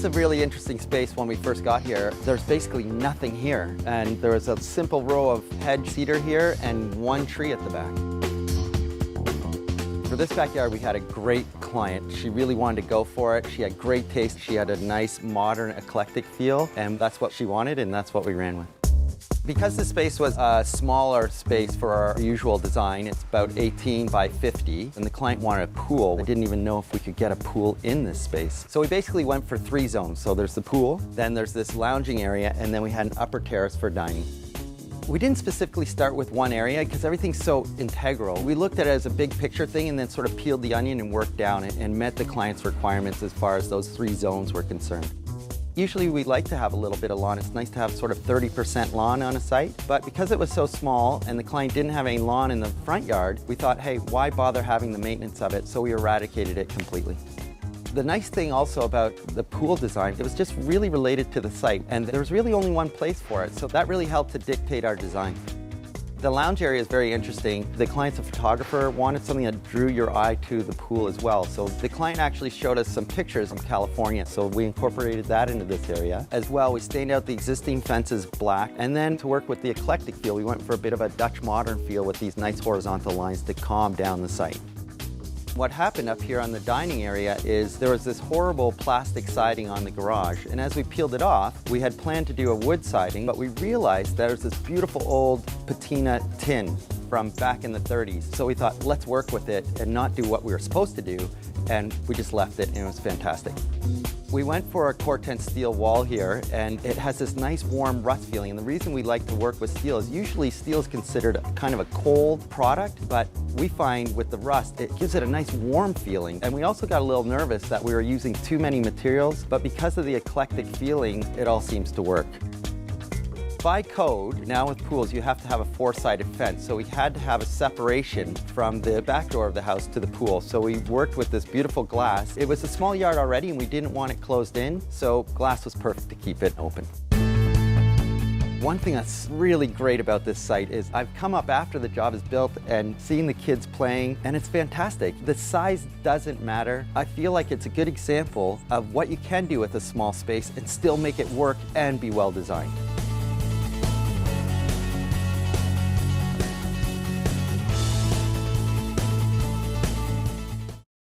was a really interesting space when we first got here. There's basically nothing here, and there was a simple row of hedge cedar here and one tree at the back. For this backyard, we had a great client. She really wanted to go for it. She had great taste. She had a nice, modern, eclectic feel, and that's what she wanted, and that's what we ran with. Because the space was a smaller space for our usual design, it's about 18 by 50, and the client wanted a pool. I didn't even know if we could get a pool in this space. So we basically went for 3 zones. So there's the pool, then there's this lounging area, and then we had an upper terrace for dining. We didn't specifically start with one area because everything's so integral. We looked at it as a big picture thing and then sort of peeled the onion and worked down it and met the client's requirements as far as those 3 zones were concerned. Usually we like to have a little bit of lawn. It's nice to have sort of 30% lawn on a site, but because it was so small and the client didn't have any lawn in the front yard, we thought, hey, why bother having the maintenance of it? So we eradicated it completely. The nice thing also about the pool design, it was just really related to the site, and there was really only one place for it, so that really helped to dictate our design. The lounge area is very interesting. The client's a photographer, wanted something that drew your eye to the pool as well. So the client actually showed us some pictures from California, so we incorporated that into this area. As well, we stained out the existing fences black, and then to work with the eclectic feel, we went for a bit of a Dutch modern feel with these nice horizontal lines to calm down the site. What happened up here on the dining area is there was this horrible plastic siding on the garage, and as we peeled it off, we had planned to do a wood siding, but we realized there was this beautiful old patina tin from back in the 30s. So we thought, let's work with it and not do what we were supposed to do, and we just left it, and it was fantastic. We went for a corten steel wall here, and it has this nice warm rust feeling. And the reason we like to work with steel is usually steel is considered kind of a cold product, but we find with the rust, it gives it a nice warm feeling. And we also got a little nervous that we were using too many materials, but because of the eclectic feeling, it all seems to work. By code, now with pools, you have to have a 4-sided fence. So we had to have a separation from the back door of the house to the pool. So we worked with this beautiful glass. It was a small yard already and we didn't want it closed in, so glass was perfect to keep it open. One thing that's really great about this site is I've come up after the job is built and seen the kids playing, and it's fantastic. The size doesn't matter. I feel like it's a good example of what you can do with a small space and still make it work and be well designed.